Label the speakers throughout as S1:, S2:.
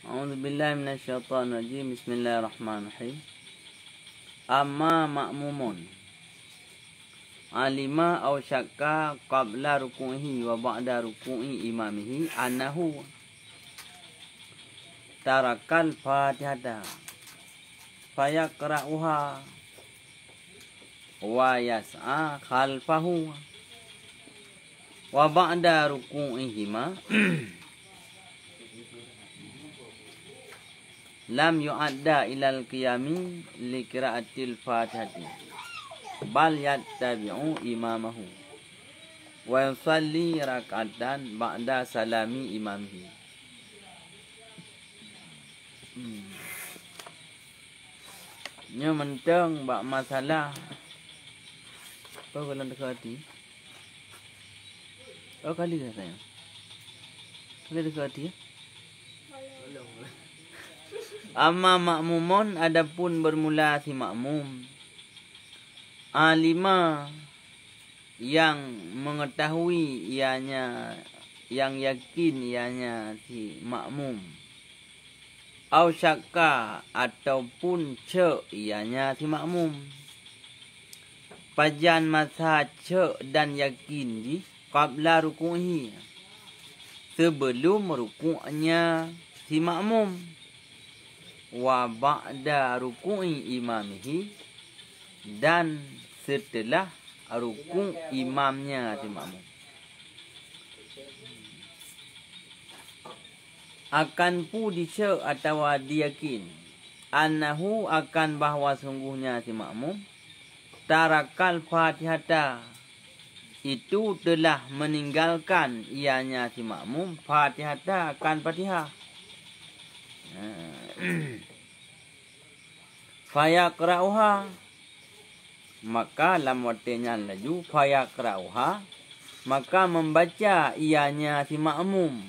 S1: A'udzubillahi minasyaitonirrajim. Bismillahirrahmanirrahim. Amma ma'mumun alima aw syakka qabla ruku'ihi wa ba'da ruku'i imamihi annahu tarakal fatihata fayaqra'uha wa yas'a khalfahu wa ba'da ruku'ihima lam yu'adda ilal qiyami li qira'atil fatihati bal yattabi'u imamahu wa yusalli rak'atan ba'da salami imamihi. Nya mentang bak masalah apa kalau dekat hati? Oh kali dah sayang. Kali dekat hati ya? Amma makmumun, adapun bermula si makmum, alima yang mengetahui ianya, yang yakin ianya si makmum, au syakka ataupun cek ianya si makmum, pajan masa cek dan yakin di qabla ruku'i, sebelum ruku'nya si makmum, wa ba'da ruku'i imamihi, dan setelah ruku' imamnya si makmum. Akan pu dice atau diyakin annahu akan bahwa sungguhnya si makmum tarakal fatihata, itu telah meninggalkan ianya si makmum fatihata akan fatihah. Fayaqra'uha, maka lam watenya laju fayaqra'uha, maka membaca ianya si makmum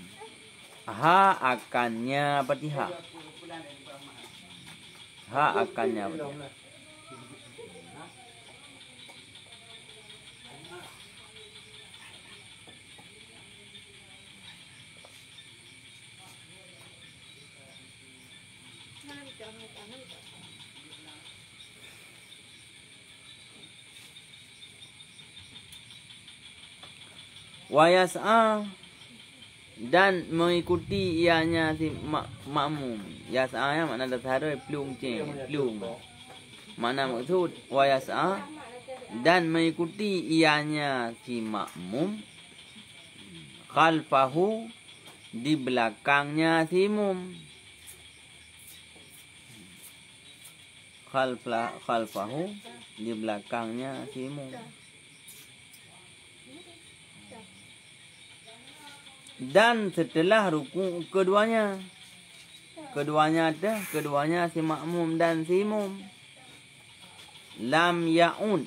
S1: ha akannya fatihah, ha akannya fatihah. Wa yas'a, dan mengikuti ianya si makmum. Yas'a ya makna dasar plung ceng, plung. Makna maksud wa yas'a, dan mengikuti ianya si makmum khalfahu, di belakangnya si mum. Khalfahu, di belakangnya si mum. Dan setelah ruku keduanya, keduanya si makmum dan si mum, lam ya'ud,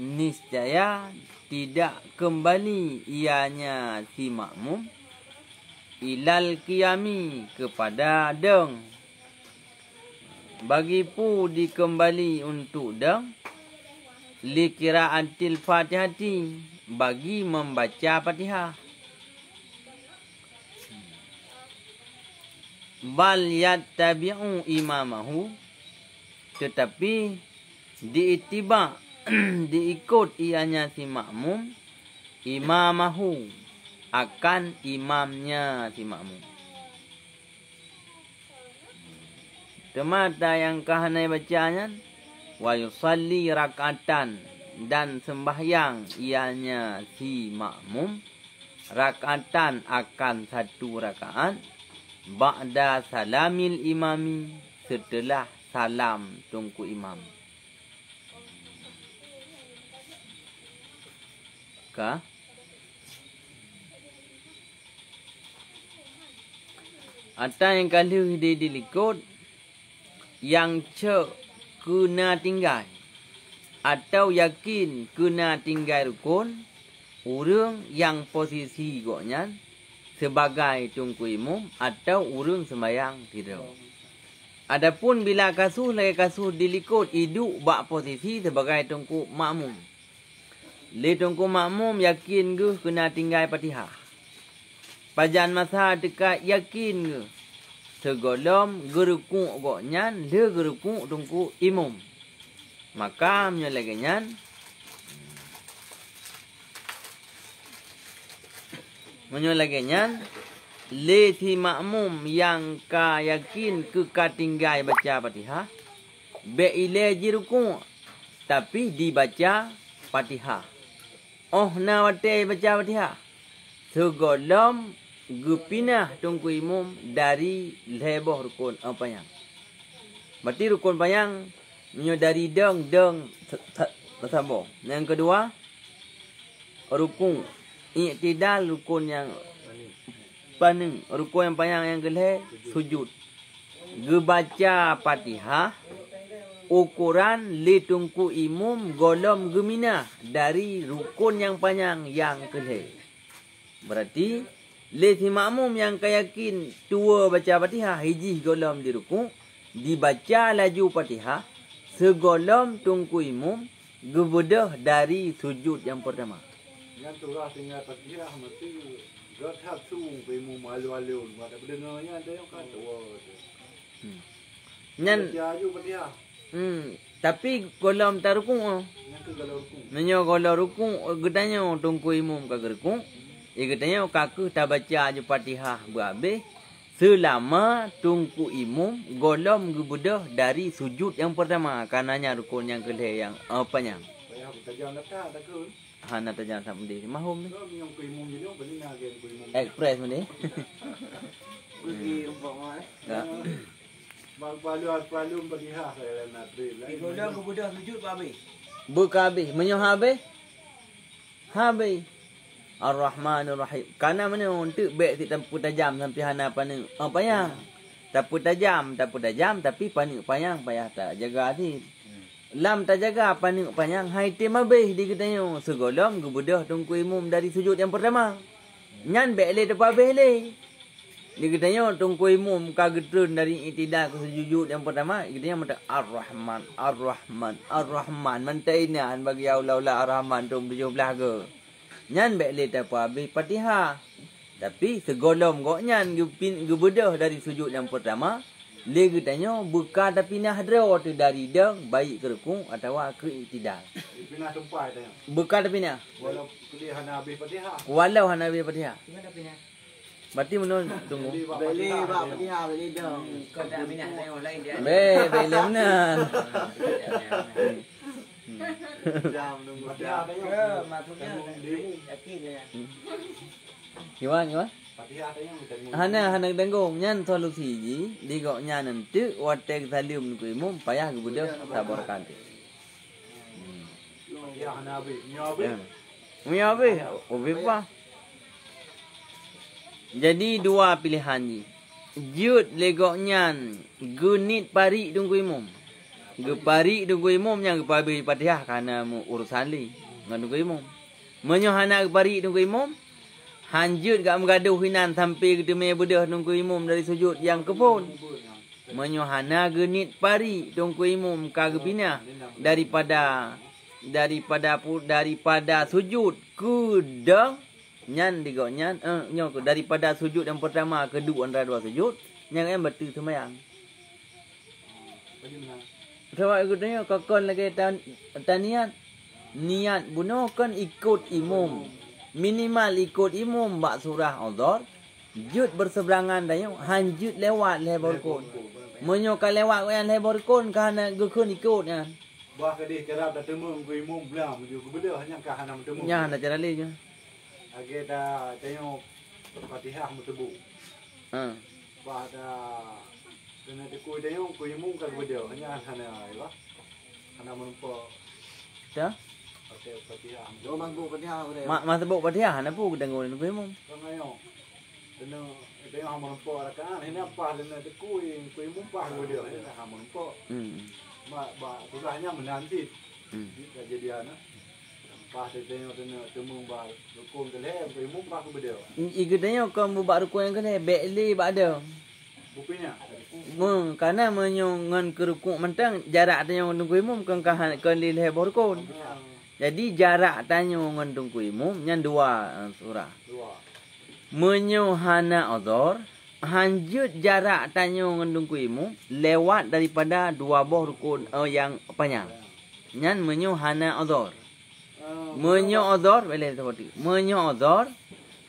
S1: niscaya tidak kembali ianya si makmum ilal qiyami, kepada deng, bagi pu dikembali untuk deng li qira'atil fatihati, bagi membaca fatihah. Bal yattabi'u imamahu, tetapi diitiba diikut ianya si makmum imamahu, akan imamnya si makmum. Temata yang kahanai bacanya wa yusalli rak'atan, dan sembahyang ianya si makmum rak'atan akan satu rakaat ba'da salamil imami, setelah salam tungku imam. Kah? Atau yang kali dia dilikut yang cek kena tinggal atau yakin kena tinggal rukun, orang yang posisi goknya sebagai tungku imam atau urang sembahyang tidak. Adapun bila kasus lagi kasus dilikut hidup bak posisi sebagai tungku makmum. Le tungku makmum yakin ke kena tinggal fatihah. Pajan masa dekat yakin ke segolom gerukuk gok nyan le gerukuk tungku imum. Maka lagi nyan lagi nyan le thi makmum yang ka yakin ke katinggai baca Fatihah be ile jirukuk tapi dibaca Fatihah. Oh na wate baca Fatihah. Segolom gupinah tungku imum dari leboh rukun payang. Berarti rukun payang dari deng tersambung. Yang kedua rukun i'tidal rukun yang paning rukun yang payang yang kelih sujud. Gebaca Fatihah ukuran li tungku imum golom gemina dari rukun yang panjang yang kelih. Berarti li si makmum yang kayakin tua baca Fatihah hiji golom di rukun dibaca laju Fatihah segolom tungku imum gebedah dari sujud yang pertama.
S2: Yang surah tinggal Fatihah mesti gak satu be mu malu-malu ada pendengarnya ada yang kata
S1: Nyan
S2: laju Fatihah.
S1: Tapi golom tarukung
S2: Yang ke galau rukun.
S1: menyo golom rukun gedanya tungku imum ka gerukung. Gedanya kaku tak baca je Fatihah berhabis selama tungku imum golom gebedah dari sujud yang pertama kananya rukun yang kelih yang apanya.
S2: Payah bertajam datang tak ke.
S1: Hana tajam sampai di mahum ni.
S2: Kalau yang ku imum jadi apa ni nak ku imum.
S1: Express ni.
S3: Pergi umpama
S1: Tak.
S2: Palu Fatihah saya nak beri lah.
S3: golong ke budak sujud habis.
S1: Buka habis, menyo habis. Habis. Ar-Rahmanur Rahim. Kana mana untuk baik si tempu tajam sampai hana paning. Payah. Tempu tajam tapi paning payang payah tak jaga hati. Lam tak jaga paning payang hai tim habis di katanya segolom gebedah tungku imum dari sujud yang pertama. Nyan baik le depa habis le. Di katanya tungku imum ka getun dari i'tidal ke sujud yang pertama, katanya mata Ar-Rahman, Ar-Rahman, Ar-Rahman. Mantainan bagi Allah Ar-Rahman tu 17 ke. Nyan baik le depa habis Fatihah. Tapi segolom gok nyan gebedah dari sujud yang pertama. Le katanya buka tapi nah hadra tu dari deng baik ke rukun atau ke i'tidal.
S2: Pindah tempat tanya.
S1: Buka tapi nah.
S2: Walau kuliah hana habis Fatihah.
S1: Walau hana habis Fatihah.
S3: Gimana pindah?
S1: Berarti menurut tunggu.
S3: Beli bab Fatihah beli dong. Kau tak minat tengok lain dia.
S1: Beli benar.
S2: Jam nunggu
S3: Fatihah
S2: Fatihah
S3: tengok.
S2: tanya.
S3: Maksudnya yakin ya.
S1: Gimana?
S2: Fatihah tanya macam
S1: Hana tenggung nyan solusi ji digok nyan nanti watek salim ku imum payah ke budak sabarkan.
S2: Fatihah hana habis. Nyawa habis.
S1: Punya apa? Apa? Jadi dua pilihan ji. Jud legok nyan gunit pari tunggu imum. Ge pari tunggu imum yang ge pabi Fatihah karena mu urusan li ngan tunggu imum. Menyo hana ge pari tunggu imum. Hanjut gak mengaduh hinan sampai ke demi budah tunggu imum dari sujud yang kepun. Menyo hana genit pari tunggu imum ka ge pinah daripada sujud ku dah nyan digok nyan nyok daripada sujud yang pertama kedua antara dua sujud yang em betul semayang. Sebab aku tanya kakon lagi niat bunuhkan ikut imum. Minimal ikut imum bak surah Al-Dhar. Jud berseberangan dayo hanjut lewat lebar kon. Menyoka lewat yang lebar kon kerana gekun ikut kan.
S2: Bah kedih cara dah temu ku imum belah menuju ke belah hanya ka hana temu.
S1: Nya nak cara le je.
S2: Age dah tengok Fatihah mutebu.
S1: Ha.
S2: Bah dah kena teku tengok ku imum ka belah hanya hana ya. Hana menumpa
S1: Dah.
S2: pakai Fatihah.
S3: Dua mangkuk Fatihah boleh.
S1: Masa buk Fatihah nak pu tengok ni imum.
S2: Kangayo. Kena tengok menumpa rakaat ini apa kena teku ku imum pa belah hana menumpa. Ba surahnya menanti. Kejadian pas tengok temu ba rukun keleh ku imum pa belah.
S1: Ikutnya kau buat rukun yang kena bekli bak ada.
S2: Bupinya.
S1: Karena menyongan ke rukun mentang jarak tanya tunggu imum kan lilih rukun. Jadi jarak tanya ngan tunggu imum yang dua surah.
S2: Dua.
S1: Menyohana Al-Dhar hanjut jarak tanyo ngendung kuimu lewat daripada dua buah rukun yang panjang. Nyan menyo hana odor. Menyo odor boleh seperti. Menyo odor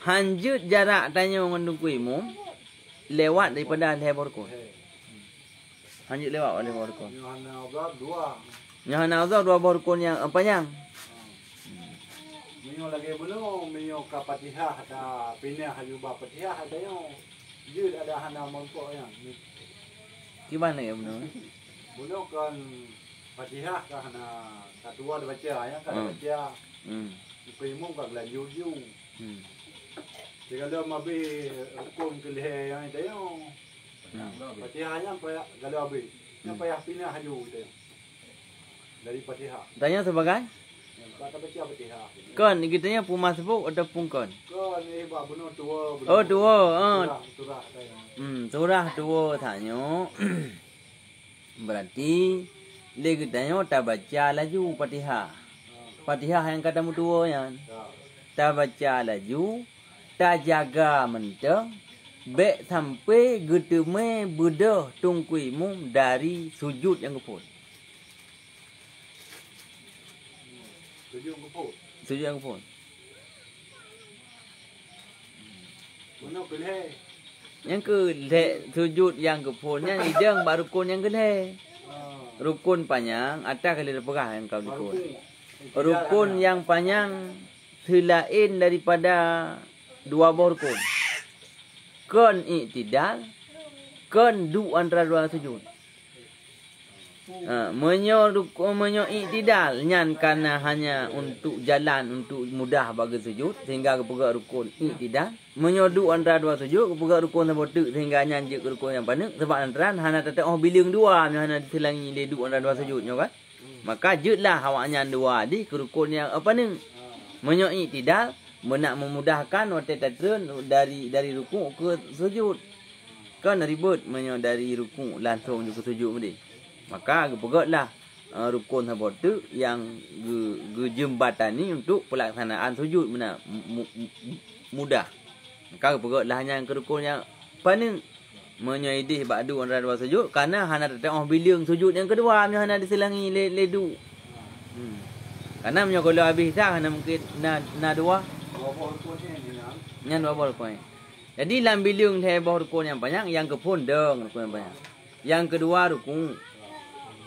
S1: hanjut jarak tanyo ngendung kuimu lewat daripada lebar rukun. Hanjut lewat lebar rukun. Nyo hana odor dua buah rukun yang panjang.
S2: Minyo lagi belum, minyo kapatihah ada pindah hajubah patihah ada yang jud ada hana mangkok yang.
S1: Gimana ya benar?
S2: Belum kan patihah ke hana kedua ada baca ya kan baca. Primum kan lanjut ju. Jika dia mabi rukun kelih yang ada yang. Patihahnya payah kalau habis. Yang payah pindah haju itu. Dari patihah.
S1: Tanya sebagai?
S2: Kata baca patihah.
S1: Kon kitanya puma sebuk atau pungkon?
S2: Kon ni bab benar tua.
S1: Oh tua.
S2: Turah saya.
S1: Turah tua tanya. Berarti dia kitanya tak baca laju patihah. Patihah yang kata tua yang. Tak baca laju, tak jaga mentang. Bek sampai geteme bedah tungkuimu dari sujud yang kepul. Sujud yang kepul.
S2: Mana kelih?
S1: Yang ke sujud yang kepulnya idang baru rukun yang kelih. Rukun panjang atas kali lepegah yang kau rukun. Rukun yang panjang selain daripada dua buah rukun. Kon iktidal, kon du antara dua sujud. Menyo iktidal nyan karena hanya untuk jalan untuk mudah bagi sujud sehingga kepegak rukun iktidal. Menyo du antara dua sujud kepegak rukun sampai tu sehingga nyan je rukun yang pandang sebab antara hana tetap biling dua hana diselangi le du antara dua sujudnya kan. Maka jutlah awak nyan dua di ke rukun yang apa ni? Menyo iktidal nak memudahkan waktu tatun dari rukuk ke sujud. Kan ribut menyo dari rukuk langsung ke sujud mesti. Maka gepegaklah rukun sabot tu yang jembatan ni untuk pelaksanaan sujud mudah. Maka gepegaklah yang ke rukun yang paling menyaidih ba'du antara dua sujud karena hana tetap bilang sujud yang kedua menyo hana diselangi ledu. Karena menyo kalau habis dah hana mungkin na dua Nyan dua buah rukun. Jadi dalam bilang buah rukun yang banyak, yang kepun deng rukun yang banyak. Yang kedua rukun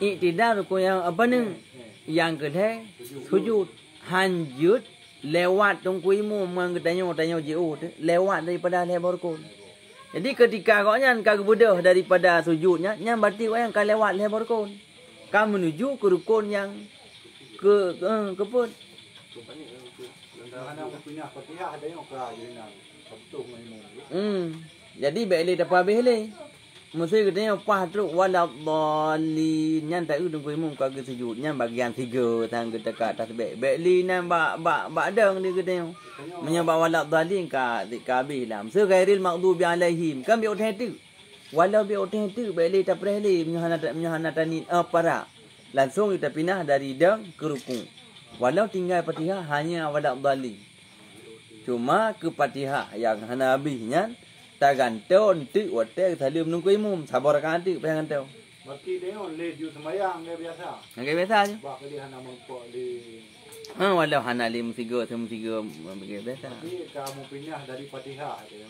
S1: iktidal rukun yang apa ni? Yang kedua sujud hanjut lewat tungkuimu mengetanya jauh lewat daripada buah rukun. Jadi ketika kau nyan kau bedah daripada sujudnya, nyan berarti kau yang kau lewat buah rukun. Kau menuju ke rukun yang kepun. Jadi beli dapat beli. Mesti katanya pas teruk waladhdallin nyan tak udung kuimu ka ke sujud nyan bagian 3 tang ke dekat atas beli nan bak dang dia katanya. Menyebab waladhdallin ka habis lah. Mesti ghairil maghdubi alaihim kan bi oteh tu. Walau bi oteh tu beli tak beli menyahana tanin para. Langsung kita pindah dari dang ke rukun. Walau tinggal Fatihah hanya waladhdallin. Cuma ke Fatihah yang hana habisnya tak gantung tu waktu salim nunggu imam sabar kan tu pasal gantung.
S2: Berarti dia on ju sembahyang dia biasa.
S1: Yang biasa je.
S2: Bak dia hana mengkok di.
S1: Walau hana lim tiga biasa.
S2: Jadi kamu pindah dari Fatihah dia.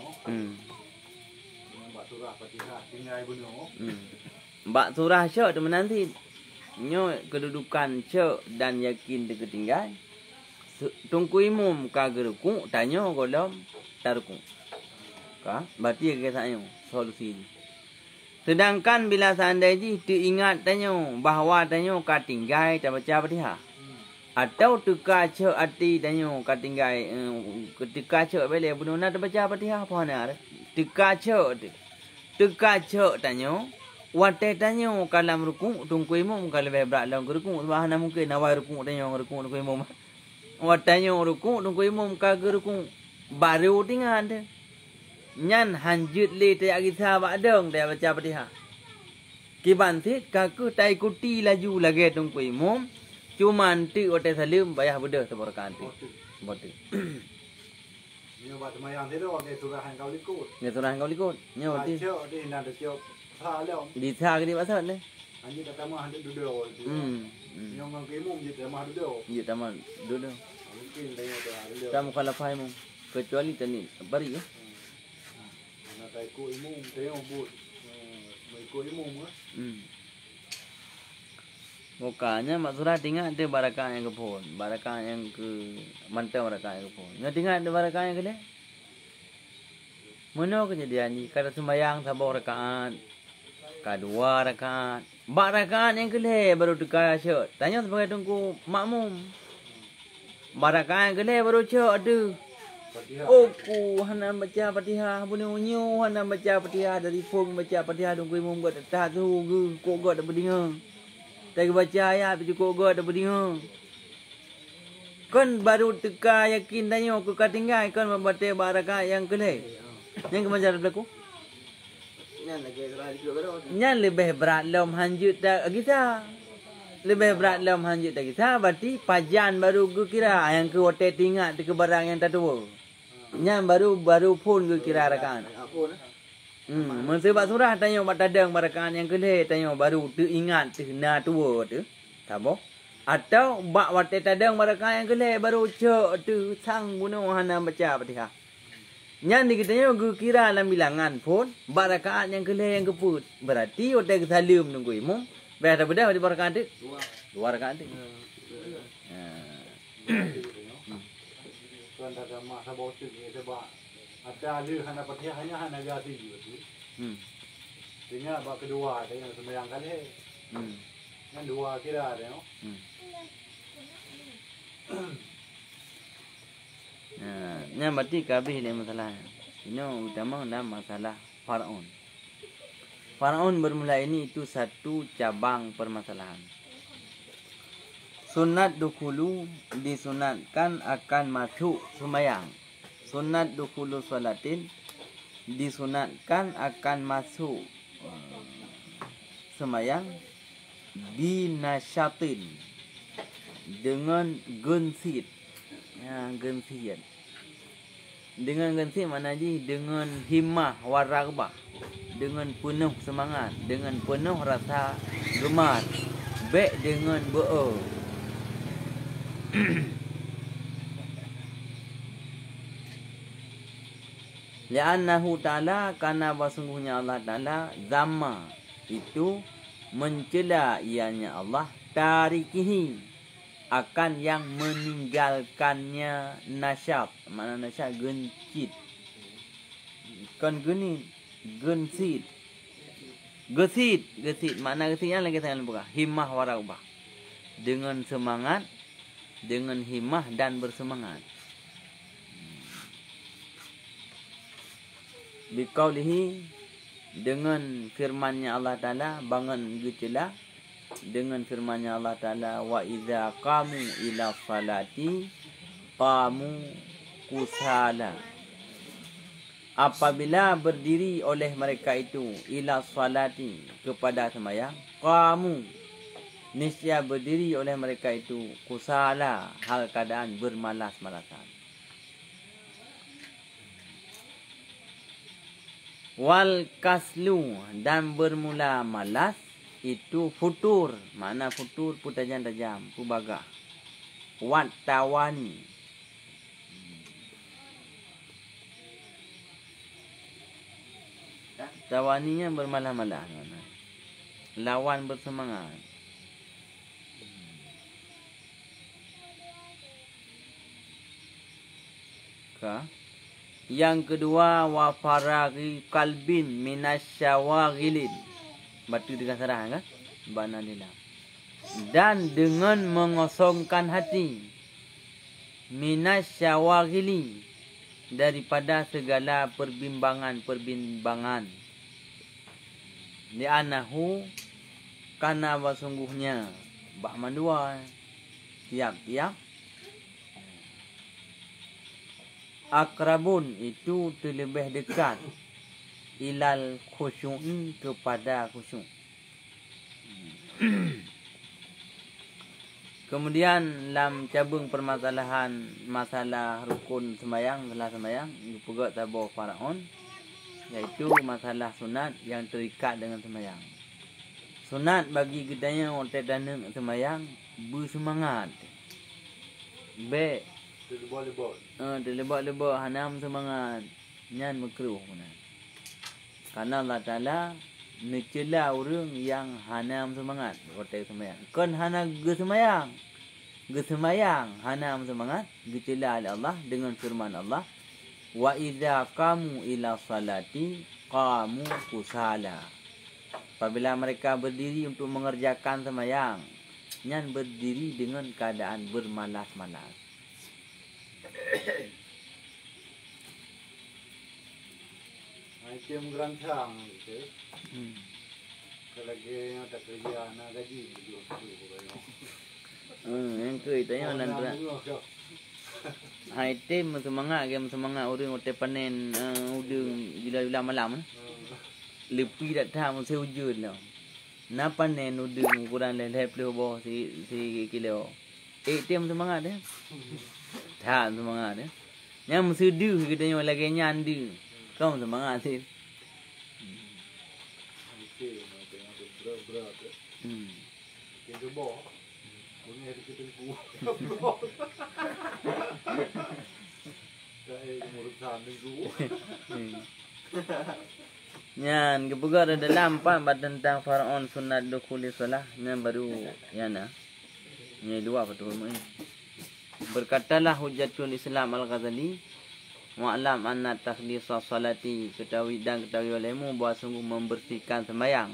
S2: Bak surah Fatihah tinggal bunuh.
S1: Bak surah syok tu menanti. Nyo kedudukan syok dan yakin dia ketinggal. Tunggu imam kagak rukuk tanya golom tarukuk. Berarti kisahnya solusi. Sedangkan bila seandainya teringat tanya bahawa tanya ka tinggal tak baca Fatihah. Atau teka cek hati tanya ka tinggal ketika cek boleh bunuh nak baca Fatihah apa nak? Teka cek tanya wate tanya kalam rukuk tunggu imam kalau berat dalam rukuk sebab mungkin awal rukuk tanya rukuk imam. Watanya rukuk tunggu imam kagak rukuk baru tinggal ada. Nyan hanjut le tak kisah badang dia baca Fatihah. Kibantit kaku tak ikuti laju lagi tunggu imam. Cuma nanti waktu salim bayar bedah seberkan tu. Betul.
S2: Ni buat semayang tu dia surahan kau ikut.
S1: Dia surah kau ikut. Nya
S2: Dia
S1: ti.
S2: dia nak dia tha leo.
S1: Di tha ke di pasal ni.
S2: Anji kata mah hendak duduk. Yang mang kemum je mah duduk.
S1: Ya taman duduk.
S2: Mungkin dia ada.
S1: Tamu kalau faham kecuali tani bari ya.
S2: Nak ikut imum, tengok but. Ikut imum ah.
S1: Mukanya mak surah tinggal dia barakah yang ke pohon, barakah yang ke mantau barakah yang ke pohon. Nggak tinggal ada barakah yang ke dia. Mana kejadian ni? Kata sembahyang sabah rakaat, kedua rakaat, 4 rakaat yang ke dia baru tukar syut. Tanya sebagai tunggu makmum. 4 rakaat yang ke dia baru syut ada. Oh, ku hana baca Fatihah, bunyi unyu hana baca Fatihah dari phone baca Fatihah tunggu imam buat tak tu ke kok gak dah berdinga. Tak baca ayat tu kok gak dah berdinga. Kan baru teka yakin tanya aku kat tinggal kan membaca barakah yang kelih. Yang kemanjar berlaku?
S3: Nyan lagi surah di kedua.
S1: Yang lebih berat lom hanjut tak kita. Lebih berat lom hanjut tak kita. Berarti pajan baru ku kira yang ke hotel tinggal ke barang yang tak tua. Yang baru pun ku kira rakan.
S3: Apa nah?
S1: Masa bak surah tanya bak tadang barakan yang kelih tanya baru teringat na tua tu. Tak apa. Atau bak wate tadang barakan yang kelih baru cek tu sang bunuh hana baca Fatihah. Yang dikitanya ku kira dalam bilangan pun barakat yang kelih yang keput. Berarti hotel kesalim nunggu imam. Biar tak beda di barakat tu. 2 rakaat tu.
S2: Tuan dah mak sabau tu ni sebab ada dia hana Fatihahnya hana gati gitu. Tinggal bab kedua tengok sembahyang kali. Yang 2 kira ada no.
S1: Yang berarti kabeh le masalah. Ini utama dalam masalah Faraun. Faraun bermula ini itu satu cabang permasalahan. Sunat dukhulu disunatkan akan masuk sembahyang. Sunat dukhulu salatin disunatkan akan masuk sembahyang binasyatin dengan gensit. Ya, gensit. Dengan gensit mana ji? Dengan himmah waragabah. Dengan penuh semangat, dengan penuh rasa gemar. Baik dengan berdoa. Li'annahu ta'ala karena sesungguhnya Allah Ta'ala zama itu mencela ianya Allah tarikihi akan yang meninggalkannya nasyab. Mana nasyab gencit. Kan geni gensit. Gesit mana gesitnya lagi saya lupa. Himmah waragabah. Dengan semangat, dengan himmah dan bersemangat. Biqaulihi dengan firman-Nya Allah Taala bangun gecela dengan firman-Nya Allah Taala wa idza qamu ila salati qamu kusala. Apabila berdiri oleh mereka itu ila salati kepada sembahyang qamu niscaya berdiri oleh mereka itu kusala hal keadaan bermalas-malasan. Wal kaslu dan bermula malas itu futur. Mana futur? Tajam-tajam, pubagah. Wat tawani. Tawaninya bermalah-malah. Lawan bersemangat. Yang kedua wa faraghi qalbin minasyawagilin. Batu dengan sarah kan? Bana lillah. Dan dengan mengosongkan hati minasyawagili daripada segala perbimbangan. Li'anahu karena sesungguhnya bak mandua tiap-tiap akrabun itu terlebih dekat ilal khusyu'i kepada khusyuk. Kemudian dalam cabang permasalahan masalah rukun sembahyang, salah sembahyang, juga tabur Faraon, iaitu masalah sunat yang terikat dengan sembahyang. Sunat bagi kita otak dana sembahyang bersemangat. Baik. Terlebak-lebak hanam semangat. Nyan makruh pun. Karena Allah Ta'ala mencela orang yang hanam semangat otak sembahyang. Kan hana gesemayang. Gesemayang hanam semangat, dicela oleh Allah dengan firman Allah, wa idza qamu ila salati qamu kusala. Apabila mereka berdiri untuk mengerjakan sembahyang, nyan berdiri dengan keadaan bermalas-malas.
S2: Item gerancang gitu. Kalau lagi ada kerja nak gaji belum
S1: Yang ke itanya lantaran item semangat orang otak panen udang bila malam. Lepi datang masa hujud lah. Napa nen udang ukuran lelep le bawah si kilo. Tem semangat dia. Tak semangat dia. Yang masa du kita nyo lagi nyandu. Kau semangat sih.
S2: Kita bawa. Punya kita tengku. Saya murusan tengku.
S1: Nyan kebuka ada dalam empat tentang Faraon sunat dukhuli solah. Nyan baru yana. Ini dua betul ni. Berkatalah Hujjatul Islam Al-Ghazali, wa'lam anna takhlisa salati, ketahui olehmu bahawa sungguh membersihkan sembahyang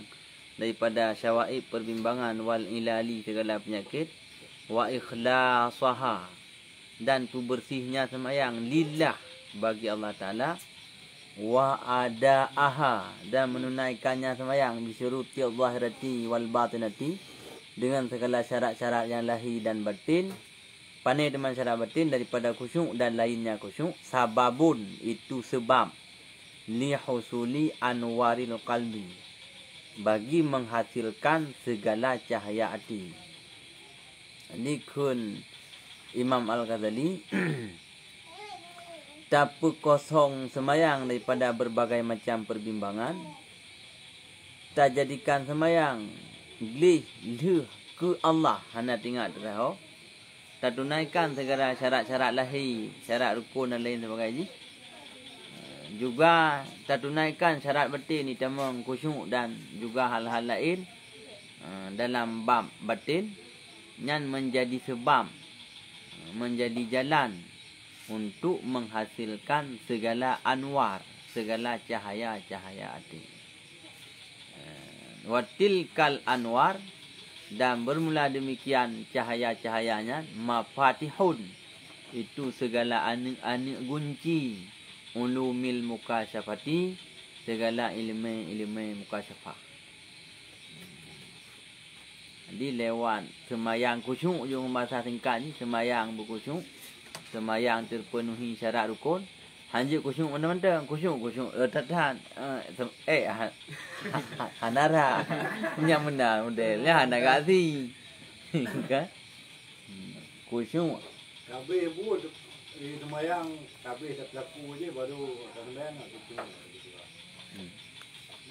S1: daripada syawaib perbimbangan wal ilali segala penyakit, wa ikhlasaha, dan bersihnya sembahyang lillah bagi Allah Ta'ala, wa adaaha, dan menunaikannya sembahyang bisyuruti zahirati wal batinati, dengan segala syarat-syarat yang lahir dan batin. Pandai dengan syarat batin daripada khusyuk dan lainnya khusyuk. Sababun, itu sebab, li husuli anwaril qalbi, bagi menghasilkan segala cahaya hati. Ini kun Imam Al-Ghazali tak kosong sembahyang daripada berbagai macam perbimbangan. Tak jadikan sembahyang glih ke Allah hanya tinggal terau. Tak tunaikan segala syarat-syarat lahir, syarat rukun dan lain sebagainya. Juga tak tunaikan syarat batin ni tamang khusyuk dan juga hal-hal lain dalam bab batin, yang menjadi sebab, menjadi jalan untuk menghasilkan segala anwar, segala cahaya-cahaya hati. Watilkal anwar, dan bermula demikian cahaya-cahayanya, mafatihun, itu segala anik kunci, ulumil mukasyafati, segala ilmu mukasyafah. Jadi lewat sembahyang khusyuk je bahasa singkat ni, sembahyang berkhusyuk, sembahyang terpenuhi syarat rukun. Hanjik khusyuk mana-mana, khusyuk tahan hanara punya benar modelnya hana kasi kan khusyuk.
S2: Tapi buat sembahyang, tapi satu je baru sembahyang nak khusyuk gitu lah.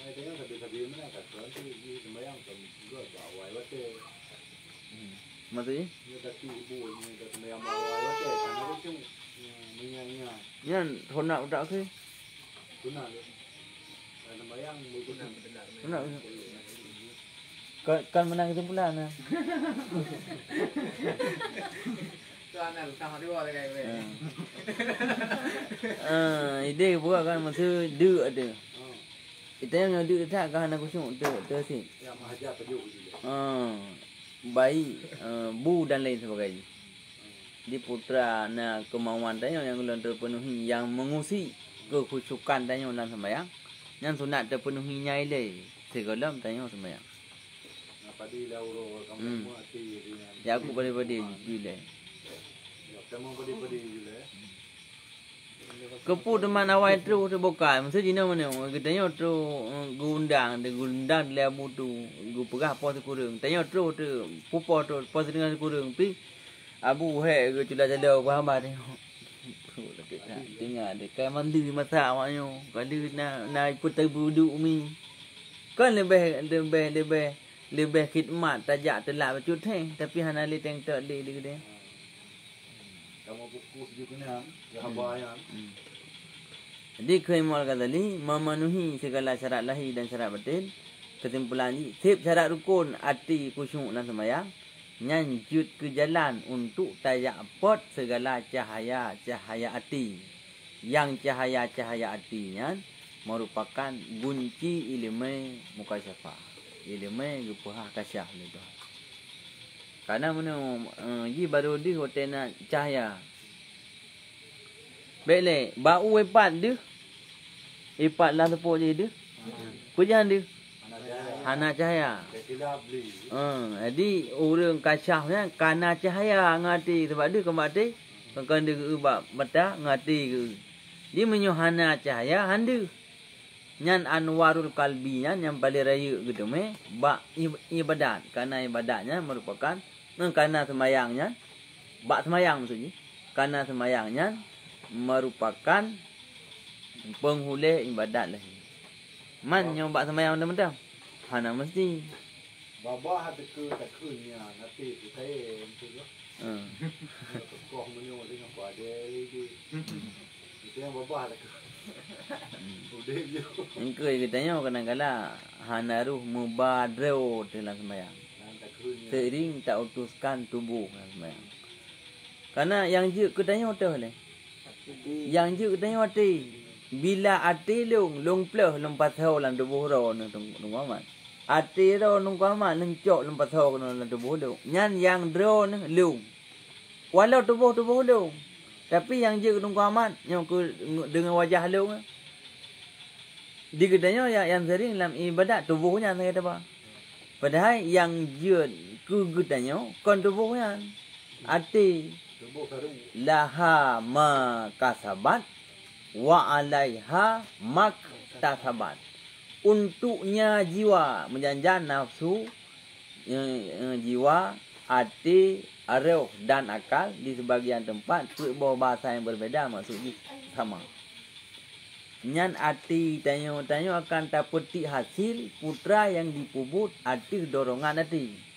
S2: Mai dengan sabi-sabi mana kat tu sembahyang juga awal wate.
S1: Maksudnya?
S2: Ni tapi ibu ni kat sembahyang awal wate karena khusyuk.
S1: Yan honak udak ke?
S2: Tunang. Sembahyang berguna benar.
S1: Kan menang itu pula nah.
S3: Tuan sama dia boleh kayak
S1: Ide buat kan masa du ada. Kita yang du tak kan nak khusyuk tu sih.
S2: Yang mahaja pejuk juga.
S1: Baik bu dan lain sebagainya. Di putra na kemauan tanya yang belum terpenuhi, yang mengusi kekhusyukan tanya dalam sembahyang, yang sunat terpenuhinya ile segala tanya sembahyang.
S2: Apa di lauro kamu mati dengan.
S1: Ya aku pada jule.
S2: Ya kamu pada jule.
S1: kepu teman awal tu bukan mesti jina mana tanya tu gundang le abu tu gu perah pos kurang tanya tu pupo tu pos dengan kurang pi abu he gu cula jala faham ba tengok tengah ada kai mandi masak maknyo kalau na ikut buduk mi kan lebih khidmat tajak telak bacut tapi hana le teng tak le dia
S2: kamu fokus juga ni gambaran.
S1: Jadi Imam Al-Ghazali memenuhi segala syarat lahir dan syarat batin. Kesimpulan ni, setiap syarat rukun hati khusyuk dan sembahyang nyanjut ke jalan untuk tayak pot segala cahaya hati. Yang cahaya hatinya merupakan kunci ilmu mukasyafah. Ilmu gupah kasyaf ni tu. Karena mana ji baru di hotel nak cahaya. Baiklah, bau ipat dia. Ipat lah tepuk je dia. Pujian dia. Hana cahaya. Jadi orang kasyafnya kana cahaya ngati sebab dia ke mati. Kan dia ke mata ngati ke. Dia menyuhana cahaya handa. Nyan anwarul kalbinya yang paling raya gitu meh bak ibadat. Karena ibadatnya merupakan karena semayangnya bak semayang maksudnya. Karena semayangnya merupakan penghulih ibadat lah. Man yang bak semayang benda-benda. Hana mesti.
S2: Babah ada ke tak kunya nanti saya tu lah. Kau menyo dengan pada lagi. Itu yang babah ada ke. Udah je.
S1: Engkau katanya kadang-kadang hana ruh mubadro dalam semayang. Seiring tak utuskan tubuh dalam semayang. Karena yang je katanya hotel lah. Yang je katanya hati. Bila hati long pleh lompat tahu dalam tubuh ro nung amat. Hati ro nung amat lencok lompat tahu dalam tubuh lo. Nyan yang dro long. Walau tubuh lo. Tapi yang je nung amat yang dengan wajah lo. Di katanya yang sering dalam ibadat tubuhnya saya kata apa. Padahal yang je katanya kon tubuhnya hati laha ma kasabat wa alaiha maktasabat. Untuknya jiwa menjanjikan nafsu jiwa hati roh dan akal di sebagian tempat berbau bahasa yang berbeza maksudnya sama. Nyan hati tanya akan dapati hasil putra yang dipubut hati dorongan hati.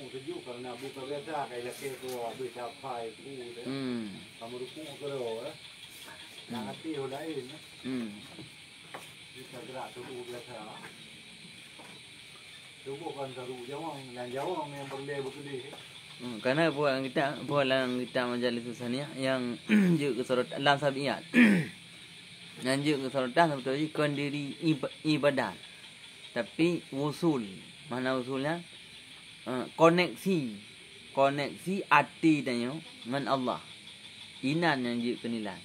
S2: Sejuk karena buka biasa kayak laki tu habis capai tu kamu rukuk ke ro nak hati lain bisa gerak tubuh biasa tubuh kan seru jawang yang berleh betul
S1: karena buat kita majalis susahnya yang je kesorot alam sabiat yang je kesorotan sebetulnya kendiri ibadat tapi usul mana usulnya koneksi hati tanya dengan Allah. Inan yang je kenilai.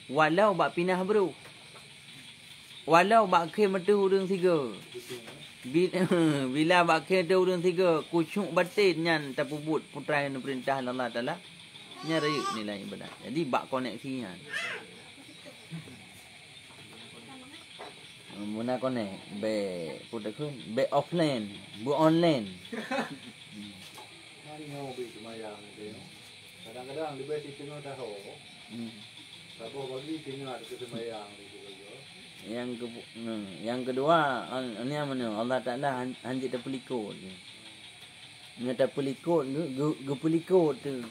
S1: Walau bak pinah bro. Walau bak ke mata urang tiga. Bila bak ke urang tiga kusyuk batin nyan tapubut putra yang perintah Allah Taala nya raya nilai ibadat. Jadi bak koneksinya. Muna konek be putakun be offline bu online.
S2: Hari mau be semayang tu. Kadang-kadang di besi tengah tahu. Tapi bagi tengah ada semayang itu juga.
S1: Yang kedua ni mana Allah Taala hanjit terpelikut. Nya terpelikut gepelikut tu.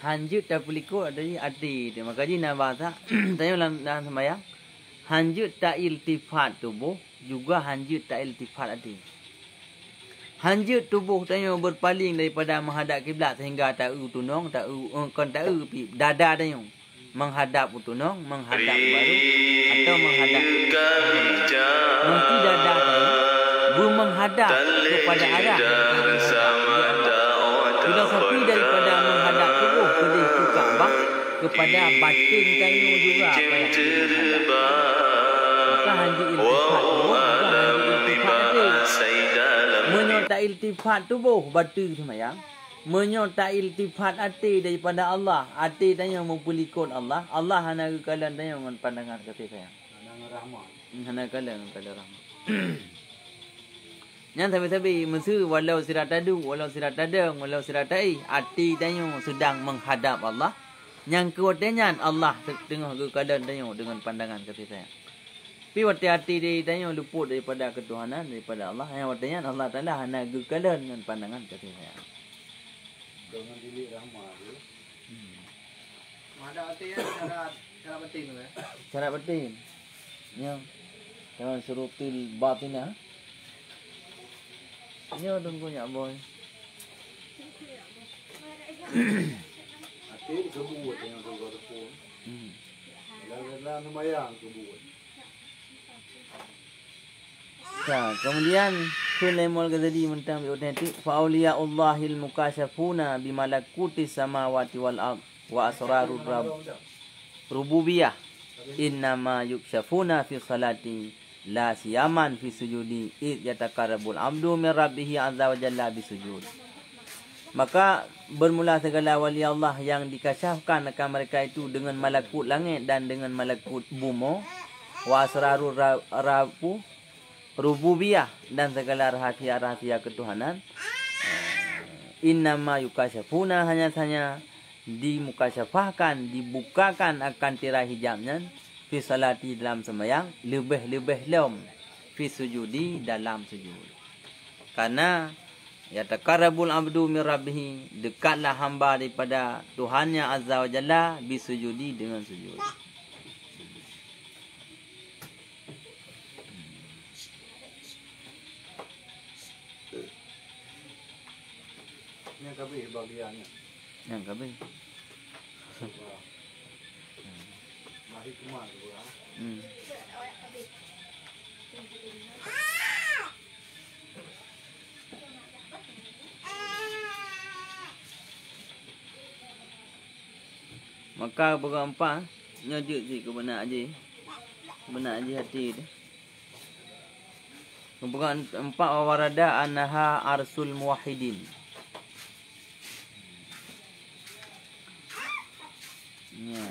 S1: Hanjit terpelikut dari hati tu. Maka ji nak bahasa tanya dalam semayang hanjut tak iltifat tubuh juga hanjut tak iltifat hati. Hanjut tubuh tanya berpaling daripada menghadap kiblat sehingga tak tunong tak pi dada tanya menghadap tunong menghadap baru atau menghadap mesti dada tanya belum menghadap kepada arah filosofi daripada menghadap tubuh kepada Ka'bah kepada batin tanya juga maka hanji iltifat tubuh menyertai iltifat tubuh batu semayang menyertai iltifat hati daripada Allah. Hati tanya mempulikun Allah. Allah hana kekalan tanya dengan pandangan kasih sayang.
S2: Hana rahmat.
S1: Hana kekalan pada rahmat. Yang tapi-tapi mesti walau sirat tadu, walau sirat tadang, walau sirat tai, hati tanya sedang menghadap Allah. Yang kuatnya Allah tengah kekalan tanya dengan pandangan kasih sayang. Tapi waktu hati dia tanya luput daripada ketuhanan, daripada Allah. Yang waktunya Allah Ta'ala hana kekalan dengan pandangan kasih sayang.
S2: Dengan diri rahmat tu.
S3: Ada artinya cara penting tu.
S1: Cara penting. Ya. Jangan surutil batinah. Ya tunggunya boy.
S2: Hati kebut yang kau pun. Lalu lumayan kebut.
S1: Nah, kemudian Sulaimul Ghazali mentang otentik fa auliyaullahil mukasyafuna bimalakuti samawati wal ard wa asrarur rububiyah innama yuksyafuna fi salati la siyaman fi sujudi id yatakarrabul abdu min rabbih azza wa jalla bisujud. Maka bermula segala wali Allah yang dikasyafkan akan mereka itu dengan malakut langit dan dengan malakut bumi wa asrarur rububiyah dan segala rahasia-rahasia ketuhanan. Innama yukasyafuna hanya dimukasyafahkan, dibukakan akan tirai hijabnya fi salati dalam sembahyang, lebih-lebih lom fi sujudi dalam sujud. Karena ya taqarrabul abdu min rabbih, dekatlah hamba daripada Tuhannya azza wa jalla bisujudi dengan sujud.
S2: Yang kabeh bagiannya.
S1: Yang kabeh.
S2: Mari kemana tu?
S1: Maka berempat nyajut si kebenar aja. Benar aja hati dia. Kemudian empat warada annaha arsul muwahhidin. Ya.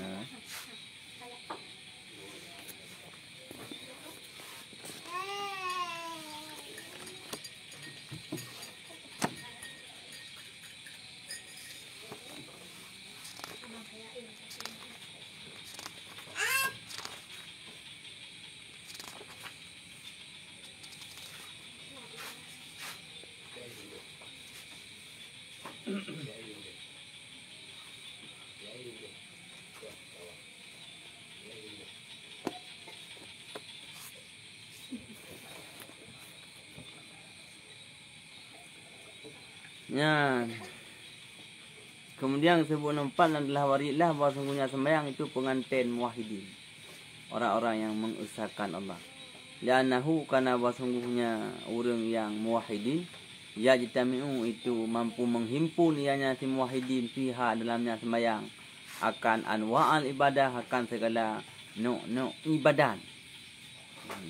S1: Ya. Kemudian sebut empat adalah waridlah bahawa sungguhnya sembahyang itu pengantin muwahhidin. Orang-orang yang mengesahkan Allah. Li'annahu karena bahawa sungguhnya orang yang muwahhidin ya jitami'u itu mampu menghimpun ianya si muwahhidin fiha dalamnya sembahyang akan anwa'al ibadah, akan segala no ibadah.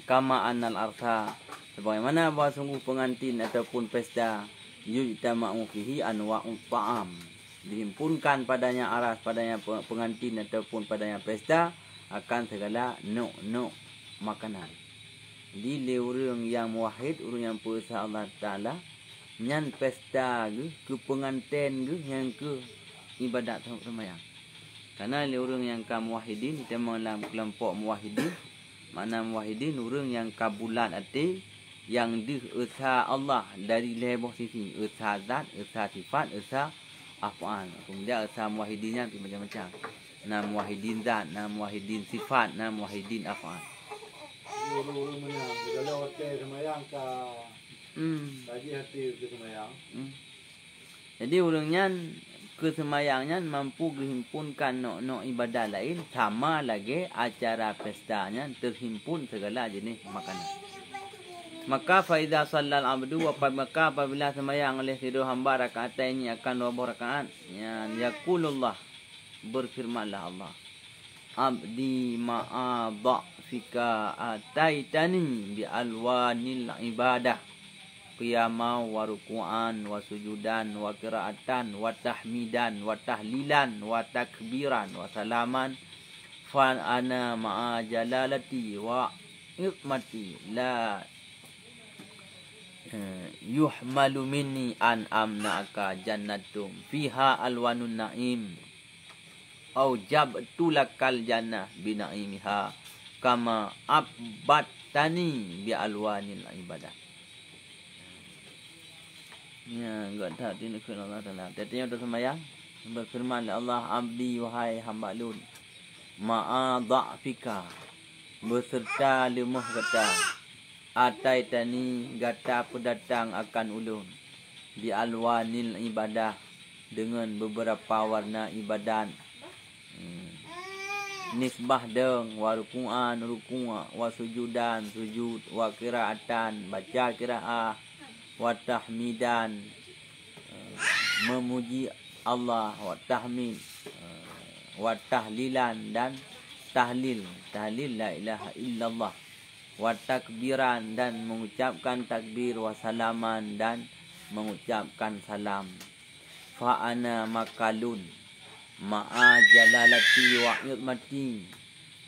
S1: Kama annal arsa, sebagaimana bahawa sungguh pengantin ataupun pesta yujtama'u fihi anwa'u ta'am, dihimpunkan padanya aras, padanya pengantin ataupun padanya pesta akan segala no makanan. Jadi orang yang muwahhid, orang yang percaya Allah Ta'ala, nyan pesta ke pengantin yang ke ibadat sembahyang. Karena orang yang muwahhidin kita dalam kelompok muwahhidin, makna muwahhidin orang yang kabulat hati, yang diusaha Allah dari lebuh sisi, usaha zat, usaha sifat, usaha af'al. Kemudian usaha muwahhidinnya macam-macam. Nama muwahhidin zat, nama muwahhidin sifat, nama muwahhidin af'al.
S2: Orang-orang mana kalau hotel semayang lagi hati ke semayang.
S1: Jadi orangnya ke semayangnya mampu menghimpunkan no ibadah lain, sama lagi acara pestanya terhimpun segala jenis makanan. Maka faida sallal abdu maka apabila semayang oleh seluruh hamba rakaat ini akan 2 rakaat, ya yaqulullah, berfirmanlah Allah, abdi ma'adha fika ataitani bi alwanil ibadah, qiyamau wa ruku'an wa sujudan wa qira'atan wa tahmidan wa tahlilan wa takbiran wa salaman fa ana ma'a jalalati wa hikmati la yuhmalu minni an amna'aka jannatum fiha alwanun na'im au jabtu lakal jannah bina'imiha kama abbattani bi alwanil ibadah. Ya, enggak tak tinukun Allah Ta'ala. Tadinya sudah sembahyang berfirman Allah, abdi wahai hamba lun, ma'a dha'fika beserta lemah kata ataitani gata pendatang akan ulun di alwanil ibadah dengan beberapa warna ibadat. Nisbah deng wa ruku'an ruku' wa sujudan sujud wa qira'atan baca qiraah wa tahmidan memuji Allah wa tahmid wa tahlilan dan tahlil la ilaha illallah wa takbiran dan mengucapkan takbir wa salaman dan mengucapkan salam. Fa ana makalun ma'a jalalati wa hikmati,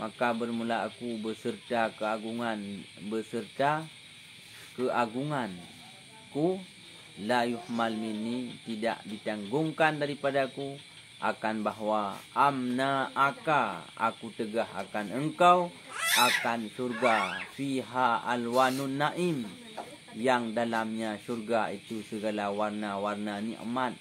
S1: maka bermula aku beserta keagunganku la yuhmal minni, tidak ditanggungkan daripadaku akan bahwa amna aku tegah akan engkau akan surga fiha alwanun naim, yang dalamnya surga itu segala warna-warna nikmat.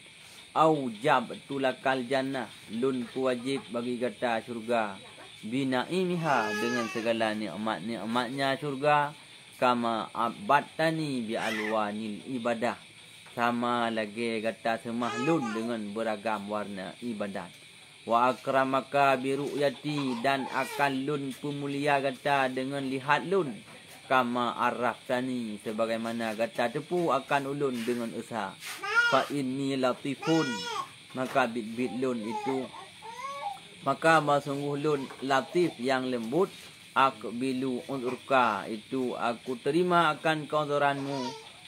S1: Au jabtu lakal jannah, lun wajib bagi kata surga binaimiha dengan segala nikmat-nikmatnya surga. Kama abbattani bi alwanil ibadah, sama lagi kata semah lun dengan beragam warna ibadat. Wa akramaka bi ru'yati, dan akan lun pemulia kata dengan lihat lun. Kama arraftani, sebagaimana kata tepu akan ulun dengan usaha. Fa inni latifun, maka bit lun itu, maka sungguh lun latif yang lembut. Akbilu unurka, itu aku terima akan keozoranmu.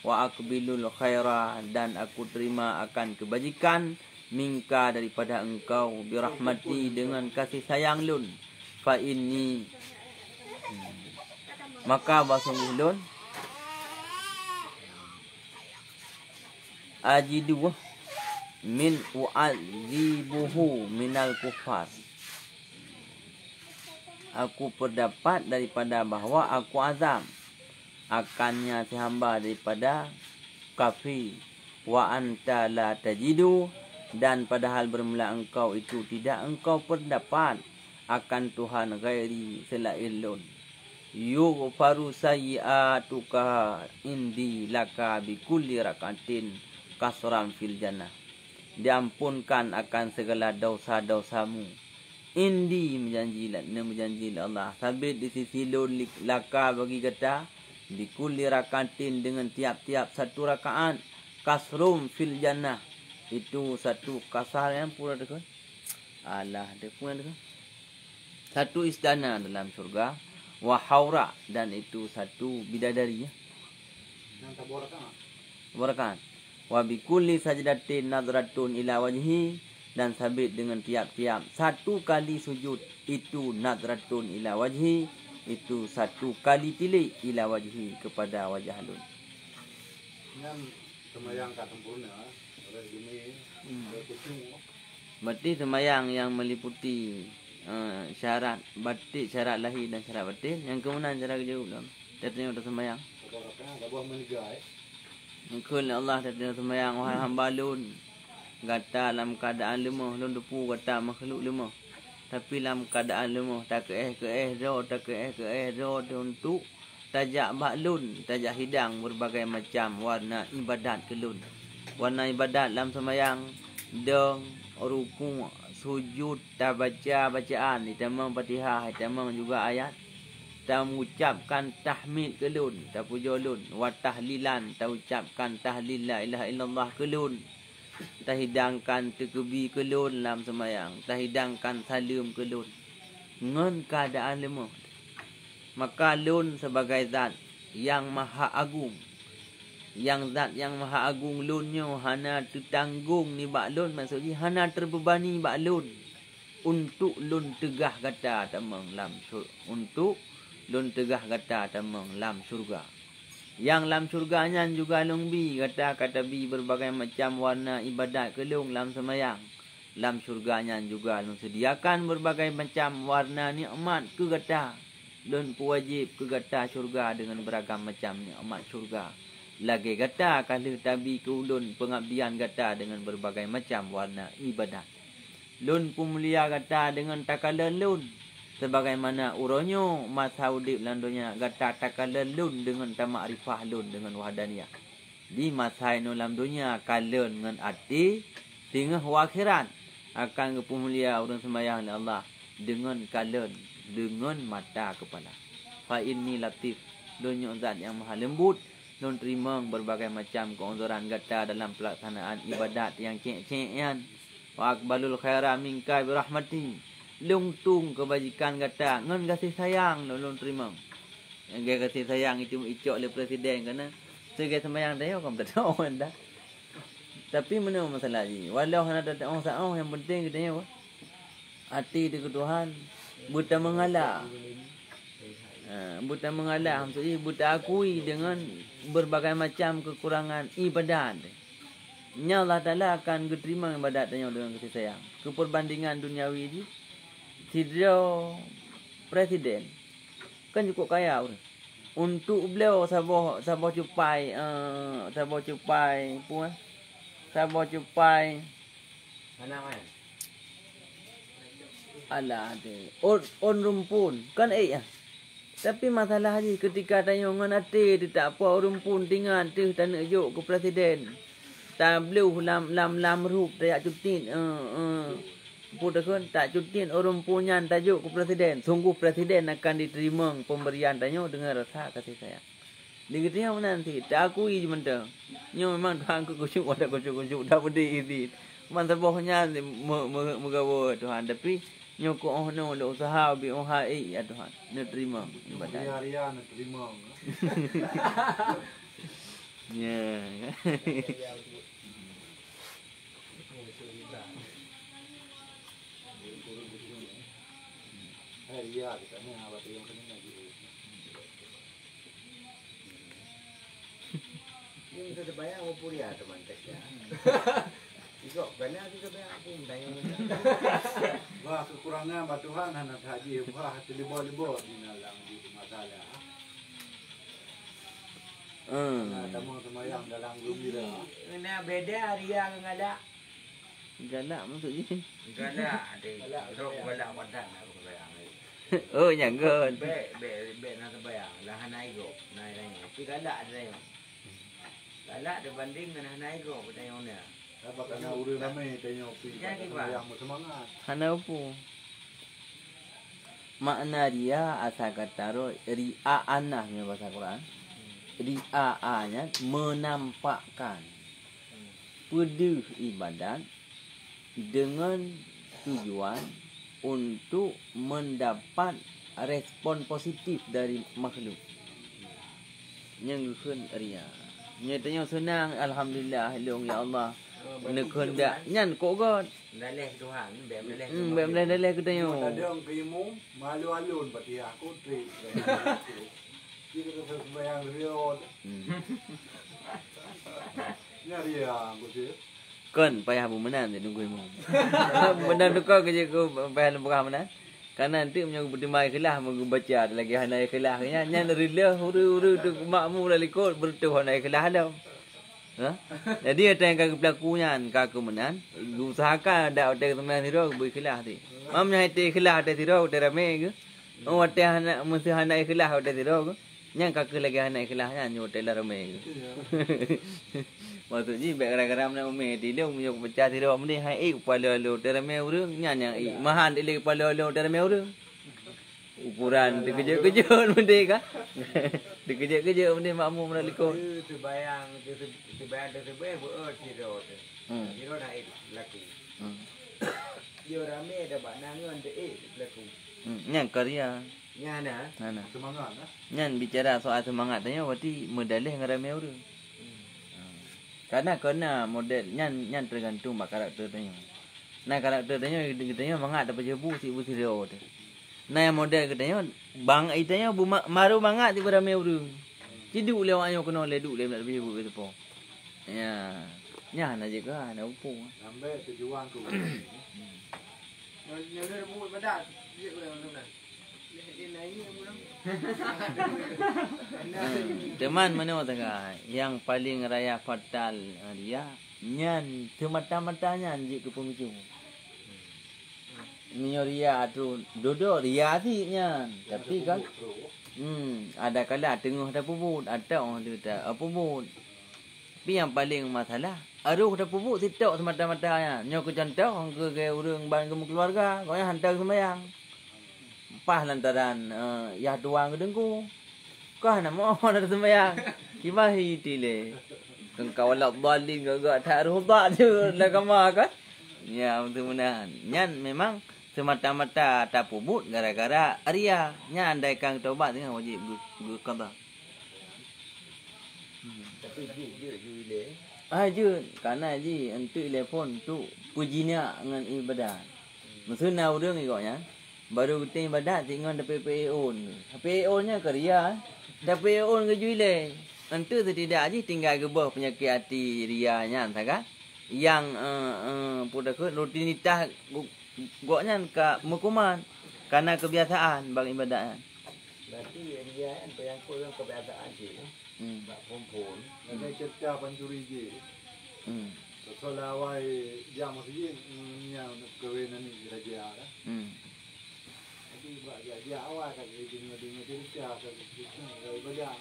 S1: Wa akbilul khaira, dan aku terima akan kebajikan. Minka, daripada engkau. Birahmati, dengan kasih sayang lun. Fa inni, maka sungguh lun ajidu min u'adzibuhu minal kufar, aku berdapat daripada bahawa aku azam akannya si hamba daripada kafir. Wa anta la tajidu, dan padahal bermula engkau itu tidak engkau berdapat akan Tuhan ghairi selain lun. Yughfaru sayyi'atuka indi laka bi kulli rakatin kasram fil jannah, diampunkan akan segala dosa-dosamu. Indi menjanji Allah sabit di sisi lun laka bagi kata bi kulli rakatin, dengan tiap-tiap satu rakaat. Kasrum fil jannah, itu satu kasar yang pura dekat. Alah dia pun dekat. Satu istana dalam surga. Wa haura, dan itu satu bidadari ya.
S2: Yang tak
S1: Barakan. Wa bi kulli sajdatin nadratun ila wajhi, dan sabit dengan tiap-tiap satu kali sujud itu nadratun ila wajhi, itu satu kali tilik ila wajhi, kepada wajah lun.
S2: Yang semayang kat sempurna, oleh ini kucing.
S1: Berarti semayang yang meliputi syarat batin, syarat lahir dan syarat batin. Yang kemudian cara kerja dalam tanya untuk semayang. Mungkin Allah tanya semayang, wahai hamba lun, kata dalam keadaan lemah, lun depu kata makhluk lemah. Tapi dalam keadaan lemah, tak ke untuk tajak bak lun, tajak hidang berbagai macam warna ibadat ke lun. Warna ibadat dalam semayang, deng, ruku', sujud, tak baca bacaan, ditambah Fatihah, ditambah juga ayat, tak mengucapkan tahmid ke lun, tak puja lun, wa tahlilan, tak ucapkan tahlil la ilaha illallah ke lun, tak hidangkan tekebi ke lun dalam semayang, tak hidangkan salim ke lun, dengan keadaan lemah. Maka lun sebagai zat yang maha agung, Yang zat yang maha agung lunyo hana tertanggung ni bak lun, maksudnya hana terbebani bak lun untuk lun tegah kata tamang lam untuk lun tegah kata tamang lam surga. Yang lam surganya juga lung bi kata bi berbagai macam warna ibadat ke lung lam semayang. Lam surganya juga lun sediakan berbagai macam warna nikmat ke kata. Lun pun wajib ke kata surga dengan beragam macam nikmat surga. Lagi kata kalau tabi ke ulun pengabdian kata dengan berbagai macam warna ibadat. Lun pun mulia kata dengan takalan lun. Sebagaimana uronyo masa udip landonya kata takalan lun dengan tamak-rifah lun dengan wahdaniyah. Di masa ino lam dunia kalen dengan hati tengah akhirat akan kepemulia orang sembahyang Allah dengan kalen dengan mata kepala. Fa inni latif dunyo zat yang maha lembut. Nun terima berbagai macam keunzuran kata dalam pelaksanaan ibadat yang cek-cekian. Wa akbalul khaira minka birahmati. Lungtung kebajikan kata ngan kasih sayang nun terima. Yang kasih sayang itu icok oleh presiden kerana sebagai sembahyang dia kan tak tahu dah. Tapi mana masalah ni? Walau hana tak tahu sah yang penting kita ni hati di Tuhan buta mengalah. Buta mengalah maksudnya buta akui dengan berbagai macam kekurangan ibadat. Nya Allah Ta'ala akan diterima ibadatnya dengan kasih sayang. Keperbandingan duniawi ini tidak presiden kan cukup kaya untuk beliau sabah cupai pun sabah cupai
S3: Mana mana?
S1: alah de on rumpun kan tapi masalah ni ketika tanya ngan ate dia tak apa rumpun tinggal tu tak nak juk ke presiden tablu lam rup tak cutin Pudakun tak cutin orang punya tajuk ke presiden. Sungguh presiden akan diterima pemberian tanya dengan rasa kasih sayang. Dikitnya nanti tak akui je mentang. Nyo memang Tuhan ku kusyuk ada kusyuk dah berdiri ini. Mantap bohnya megawa Tuhan tapi nyo ku no le usaha bi ya Tuhan. Nak terima ibadat.
S2: Ria nak terima.
S1: Ya.
S2: Iya, kita ni awak yang kena lagi.
S3: Ini kita bayar apa pun ya teman kita. Ikut benar kita bayar pun tanya.
S2: Wah kekurangan batu Tuhan anak haji wah terlibat-libat di dalam masalah. Tamu semayang dalam gembira.
S3: Kena beda ria dengan galak.
S1: Galak maksudnya.
S3: Galak ada. Rok galak wadah nak bayar.
S1: Oh nyanggon.
S3: Be nak bayar. Lah naik go. Naik lain. Tapi galak ada lain. Galak berbanding dengan naik go tanya ona.
S2: Apa kena urus ramai tanya pi. Yang bersemangat.
S1: Hana apa? Makna dia asal kata ria'anah ni bahasa Quran. Ria'anya menampakkan pedih ibadat dengan tujuan untuk mendapat respon positif dari makhluk. Yang keun ria. Nyatanya senang alhamdulillah long ya Allah. Nak hendak nyan kok god.
S3: Dalih Tuhan, dalih.
S1: Dalih katanya.
S2: Ada orang kimu malu-alun berarti aku trik. Kita kena sembahyang riot. Nyari yang aku
S1: Kon payah menan dia nunggu imam. Menan tu kau kerja ku payah lemburah menan. Karena nanti punya bertemai kelah mengu baca ada lagi hanai kelah nya nya rela huru tu makmu dah likut bertuh hanai kelah dah. Ha? Jadi ada yang kaki pelakunya kaki menan usahakan ada hotel teman hiro bui kelah ti. Mamnya hati kelah ada hiro ada ramai ke. Oh hotel hanai mesti hanai kelah ada hiro ke. Nya kaki lagi hanai kelah nya hotel ramai ke. Maksudnya gara-gara mana umeh di dia punya baca tidak mesti hai kepala lu terame urang nya mahan dia kepala lu terame urang ukuran dikerja-kerja mesti kan dikerja-kerja mesti makmum menaliko
S3: tu bayang buat tiro tiro naik laku dia rame ada banangan de laku
S1: nya karya
S3: nya
S2: semangat
S1: nya bicara soal semangat tanya berarti medalih dengan ramai urang Karena model nyan tergantung mak karakter tanya. Nah karakter tanya kita mangat apa je bu siro tu. Nah model katanya bang itanya bu maru mangat tiba ramai urang. Ciduk lewat ayo kena leduk le nak bu gitu po. Ya. Nya na je ka na upo.
S2: Sampai tujuan ku.
S3: Nếu đưa mua bắt đạt việc của nó này đi lấy mua
S1: Teman mana tengah yang paling raya fatal dia nyan semata-matanya anjik ke pemicu. Ria tu duduk ria sih nyan. Tapi kan ada kala tengah ada puput, ada orang tu tak puput. Tapi yang paling masalah aduh dah pupuk sitok semata-mata nya. Nyo ke contoh ke urang ban ke keluarga, kau yang hantar sembahyang. Pas lantaran ya tuang ke dengku. Kau nak mau ada sembahyang. Kibahi tile. Kau lak baling gak tak ruba je lah kamar kan. Ya betul benar. Nyan memang semata-mata tak puput gara-gara Arya. Nyan andai kang taubat dengan wajib qada.
S3: tapi dia le
S1: Je karena ji untuk telefon tu pujinya dengan ibadat. Maksudnya urang igaknya baru kita ibadat dengan PPO ni. PPO nya kerja. PPO ke juile. Tentu tidak aja tinggal gebah penyakit hati rianya kan. Yang pudak rutinitas goknya ke mukuman karena kebiasaan bang ibadat.
S3: berarti dia kan yang kurang kebiasaan sih tak kumpul
S2: Ada cerita pancuri je. Soalnya awal jam masih nya kewenan ni raja lah. Jadi buat raja awal kan dia dengar cerita kan dari badan.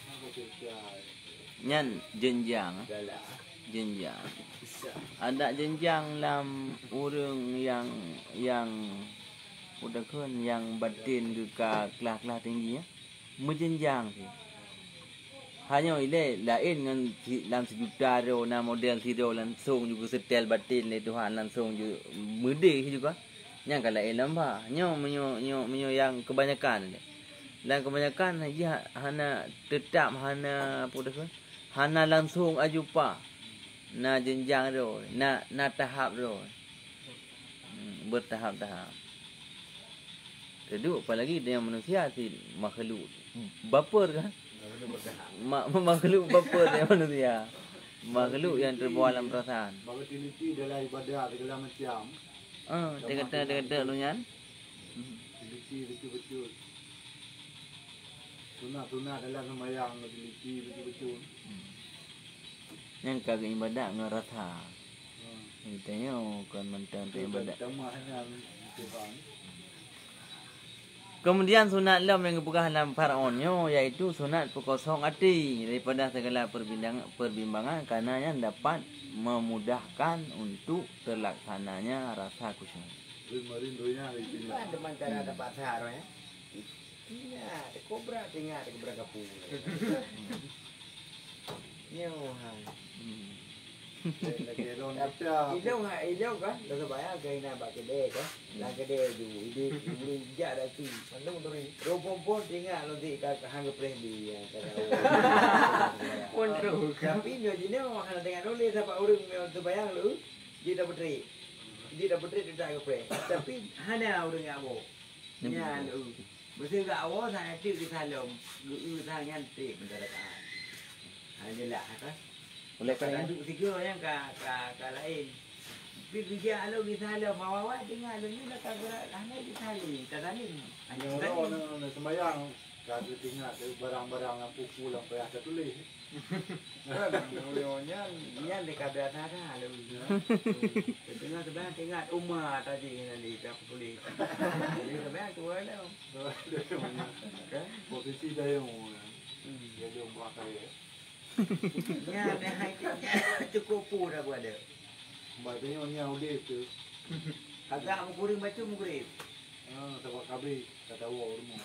S2: Apa cerita?
S1: Nyan jenjang.
S3: galak
S1: Jenjang. Ada jenjang dalam urang yang udah kan yang batin ke kelas-kelas tinggi ya. Menjenjang sih. Hanya ile lain dengan dalam sejuta ro na model tido langsung juga setel batin le Tuhan langsung juga mede juga. Yang kalau lamba nyo yang kebanyakan le. Dan kebanyakan aja hana tetap hana apa dah hana langsung ajupa. Na jenjang ro, na tahap ro. Bertahap-tahap. Kedua apalagi dia manusia si makhluk baper kan? Makhluk baper dia manusia. Makhluk yang terbawa dalam perasaan.
S2: Bagi teliti dalam ibadah segala macam.
S1: Dia kata lu nyan.
S2: Teliti betul-betul. Sunat dalam sembahyang teliti betul-betul.
S1: Yang kagak ibadat ngerasa. Itanya kan mentan tu ibadat.
S2: Tamahnya Tuhan.
S1: Kemudian sunat lam yang berkah dalam faraonnya iaitu sunat pekosong hati daripada segala perbimbangan karena yang dapat memudahkan untuk terlaksananya rasa khusyuk.
S2: Rindunya itu.
S3: ada mancara ada pasar ya iya ada kobra tinggal ada kobra kapur nyohan Ilau kan, dah sebaya kaya nak buat kedai kan, nak kedai tu, ide boleh jat dah tu, mandung tu ni, rompon tinggal nanti kat hang keprendi ya, Kontrol. Tapi ni jenis orang dengan oleh siapa orang yang sebaya lu, dia dapat trade dia tak kepre, tapi hana orang yang mau, nya lu, mesti tak awal saya tu kita lom, saya nyantik mendaratkan, hanya lah kan.
S1: Oleh
S3: Kalau
S1: kerana
S3: duduk tiga yang ke lain. Pergi dia alu di sana bawa tinggal alu ni nak berat ana di sana. Tadani.
S2: Hanya orang sembahyang kalau tinggal barang-barang yang pukul yang payah tulis.
S3: Olehnya dia dekat berat ada alu. Tengah sebenarnya tinggal umah tadi nanti tak tulis. Jadi sebenarnya tu ada.
S2: Kan? Posisi dia yang dia buat kaya.
S3: Ya, cukup pun dah buat ada.
S2: Baiknya orang udah tu.
S3: Agak mukuring baca mukuring.
S2: Sebab kabri kata awak rumah.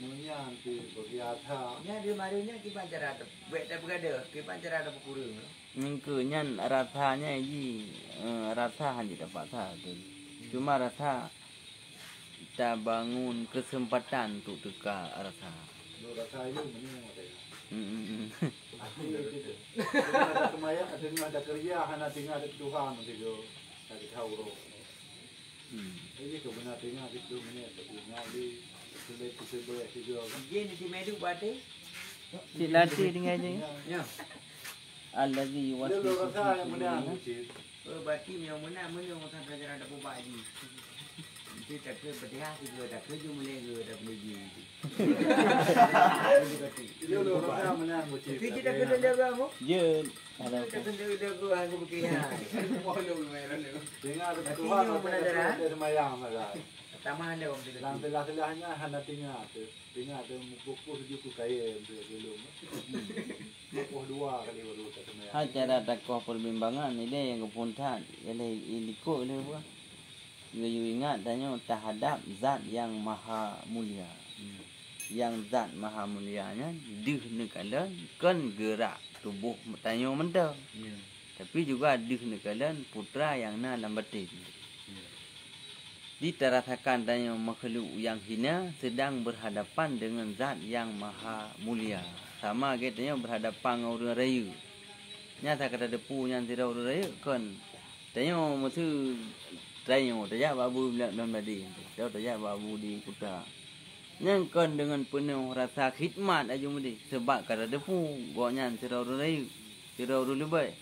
S2: Munya nanti bagi ada.
S3: Ya dia marinya kita cara ada. Baik tak berada. Kita cara ada mukuring.
S1: Minggu nyan rasanya ji rasa hanya dapat satu. Cuma rasa kita bangun kesempatan untuk tukar rasa.
S2: Lu rasa itu mending mau tanya.
S1: Hmm.
S2: Asli itu. Ada kemaya, ada kerja, hanya tinggal ada Tuhan itu. Dari tahu roh. Ini kebenaran tinggal itu menit, tinggal di sulit sebelah itu.
S3: Gini di medu bate.
S1: Silati dengan aja.
S3: Ya.
S1: Allazi
S2: Dia lu rasa yang benar
S1: wasfi.
S2: sih.
S3: Berarti yang mana orang belajar ada pembaji. Itu tak ke berdiah juga tak ke cuma lagi dah beli.
S2: Dia lu rasa yang benar sih.
S3: Tapi kita kena jaga kamu.
S1: Je, ada
S3: Kita kena jaga aku berkira.
S2: Tinggal ada Tuhan ada semayang malah.
S3: Tamah ada orang kita.
S2: Lantai-lantainya hanya tinggal ada pukul 7 kaya belum. Pukul 2 kali baru semayang.
S1: acara dakwah perbimbangan ini yang kepuntan ini iliko ini apa? Gayu ingat tanya terhadap zat yang maha mulia. Yang zat maha mulianya dih nekalan kan gerak tubuh tanya mentah. Tapi juga dih nekalan putra yang na dalam batin. Diteratakan tanya makhluk yang hina sedang berhadapan dengan zat yang maha mulia. Sama katanya berhadapan dengan orang raya. Nyata kata depu yang tidak orang raya kan. Tanya mesti tanya tanya babu bilang dalam tadi. Tahu tanya babu di kota. Yang kan dengan penuh rasa khidmat aja mesti sebab kata depu goknya tidak orang raya. Tidak orang lebay.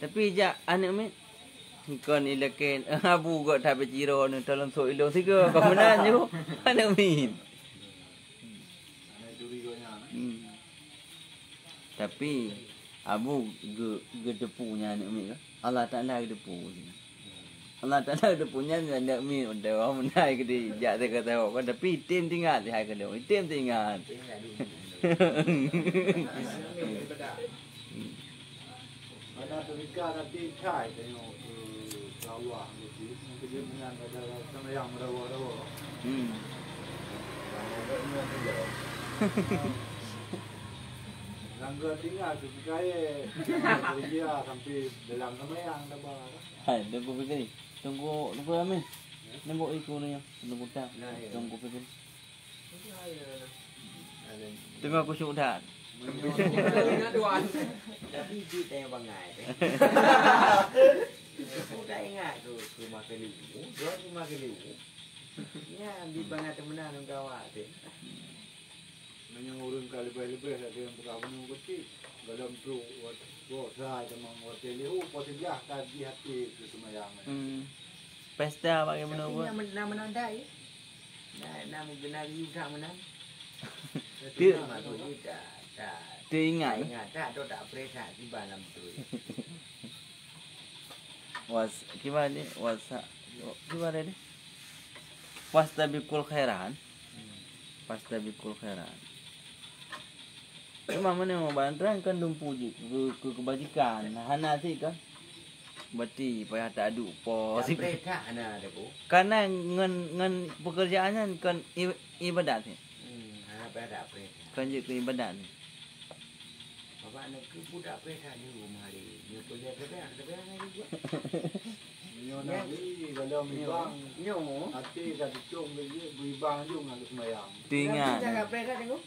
S1: Tapi jak anak ni kan ilaken abu gak tak berciro ni dalam so ilo tiga kau menan jo mana min tapi abu ge depunya ni mi Allah Taala depu Allah Taala depunya nak mi unda orang menai ke di jak dia kata kan tapi tim tinggal di hai ke dia tim tinggal
S2: Ada terika nanti kai tengok Allah mesti dia menang ada semayang rawa-rawa. Langgar tinggal tu kaya dia sampai dalam semayang dah bah.
S1: hai tunggu fikir tunggu amin nembok ikut ni tunggu tak tunggu fikir tunggu aku sudah
S3: Tapi dia tanya bangai. Aku tak ingat tu rumah keliu. Dua rumah keliu. Ya, di bangai temenan orang kawat tu.
S2: Menyang urun kali lebih ada yang berapa nunggu kecil. Dalam tu buat saya memang buat telehu potijah tadi hati tu semayang.
S1: Pesta bagaimana buat?
S3: Nama menandai. Nama benar you tak menang.
S1: Dia
S3: tak
S1: ingat
S3: ingat tak tu tak periksa di dalam tu.
S1: was gimana ni gimana ni wastabikul khairan cuma mana mau bantuan kan dumpuji ke kebajikan hana sih kan berarti payah tak aduk pos
S3: Periksa ana ada ku.
S1: karena ngan pekerjaannya kan ibadat ni
S3: Apa ada periksa.
S1: kan je ke ibadat ni
S3: Bapak nak ke budak periksa di rumah dia. Dia kerja tapi ana juga.
S2: Nyo nabi kalau mibang
S3: Nyo.
S2: hati dah dicung dia beribang jung nak semayang.
S1: tinggal
S3: Jangan periksa tengok.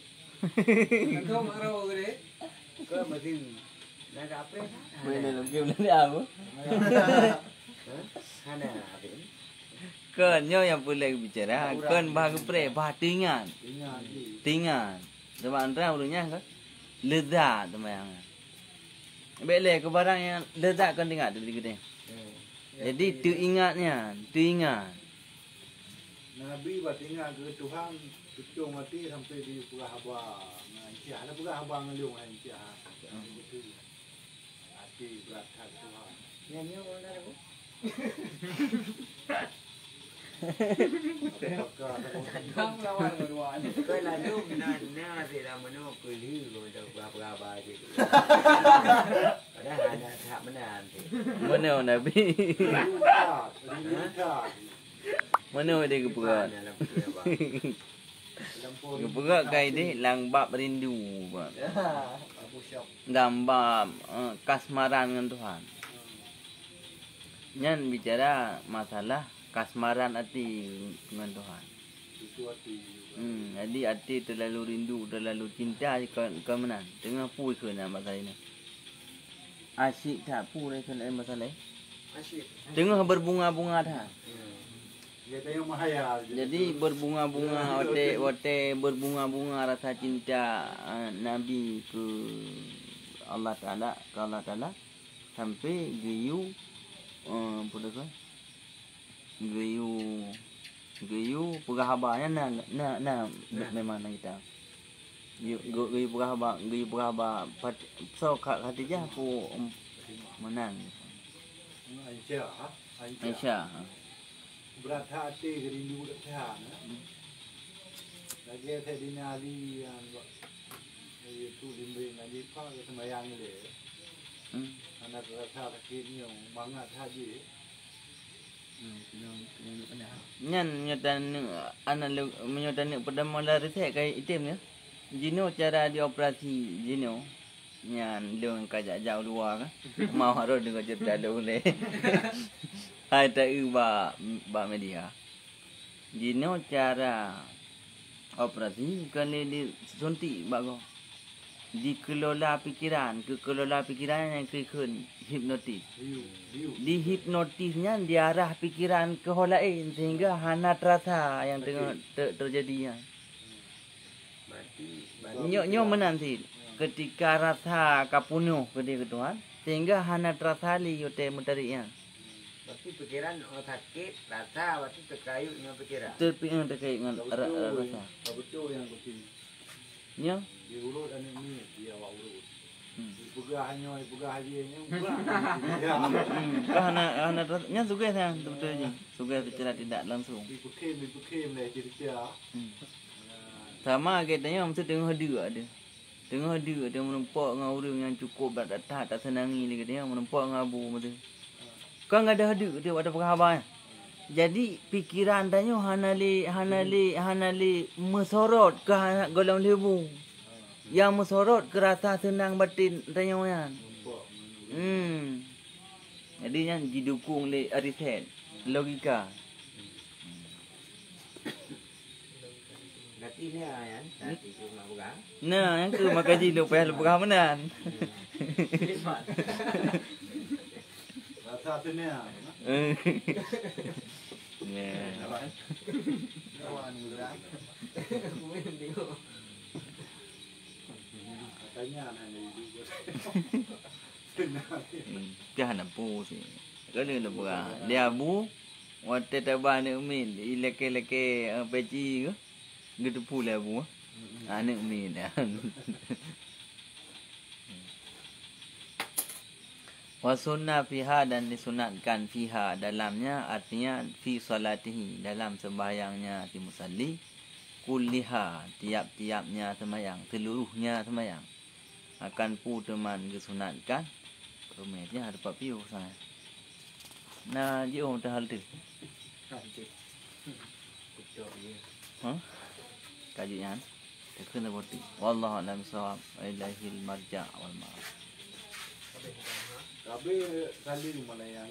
S3: Kau marah ke? Kau mesti nak ada periksa.
S1: boleh lagi boleh apa
S3: Hana apa?
S1: kan nyo yang boleh bicara kan bahagian pre tinggal
S2: Tinggal
S1: sebab antara urunya kan lezat teman. Boleh ke barang yang lezat kan tengok tu kita. Jadi teringat.
S2: Nabi bertinggal ke Tuhan Tujuh mati sampai di Purah Haba Nganciah ada Purah Haba ngeliung Nganciah hati berat hati Tuhan
S3: Nyanyi orang ada ku.
S2: Kamu lawan kedua
S3: Kau lalu mana tidak mana kuliah kau dah berapa je. Ada hana tak benar tu.
S1: Mana Nabi? Mana dia keperat? Keperat kai dia langbab rindu buat. Dambab kasmaran dengan Tuhan. Nyan bicara masalah kasmaran hati dengan Tuhan. Jadi hati terlalu rindu, terlalu cinta ke mana? Tengah pui ke nak masalah ini. Asyik tak pui ke nak masalah.
S3: Asyik.
S1: Tengah berbunga-bunga dah.
S2: Dia tengok mahaya.
S1: Jadi berbunga-bunga, ote berbunga-bunga rasa cinta Nabi ke Allah Taala sampai geyu apa tu? Geyu perahabanya memang kita. Geyu perahaba so Khadijah aku menang. Aisyah.
S2: Berat hati kerindu dak tahan. Lagi saya dinali yang itu limbing lagi pak sembahyang ni. Anak rasa sakit ni mangat haji.
S1: Menyotan pada mula reset kai item ya. Jino cara dioperasi Jino. Nyan dia kajak jauh luar kan. Mau harus dengan cerita boleh. Hai tak ba media. Jino cara operasi kalau disuntik bago. Dikelola pikiran yang kekun hipnotis. Dihipnotisnya diarah pikiran ke hal lain sehingga hanat rasa yang tengah terjadi. Nyo menanti ketika rasa kapunuh kepada Tuhan sehingga hanat rasa li yote mutarinya.
S3: Berarti pikiran sakit, rasa berarti terkait dengan pikiran.
S1: Terkait dengan rasa.
S2: Betul yang betul.
S1: Nyo
S2: Dia urut dan ini dia awak urut. Pegah hajinya.
S1: Karena nya suka saya betul-betul suka secara tidak langsung.
S2: Dipekim lah kira-kira.
S1: Sama katanya mesti tengah ada. Tengah ada menempok dengan orang yang cukup tak senangi dia katanya menempok dengan abu mesti. Kau enggak ada dia ada penghabar. Jadi pikiran tanya hanali mesorot ke golong lebu. Yang mesorot ke rasa senang batin tanya kan. Jadi yang didukung oleh riset logika.
S3: Berarti ni kan, nanti cuma bukan.
S1: Nah, yang ke makaji lupa menan.
S2: Rasa tenya. Kawan muda. Katanya hanya itu.
S1: Dia nak pu sih. Kalau lupa dia bu, waktu terbang ni min, ileke peci ke, gitu pula bu. Anak min dah. Wasunna fiha dan disunatkan fiha dalamnya artinya fi salatihi dalam sembahyangnya si musalli kulliha tiap-tiapnya sembahyang seluruhnya sembahyang akan pu teman disunatkan kemudian ada papiu sana. Nah, dia orang hal tu. Kajian. Kena berarti. Wallahu a'lam bissawab. Ilaihil marja' wal ma'ab.
S2: Tapi kali ni mana yang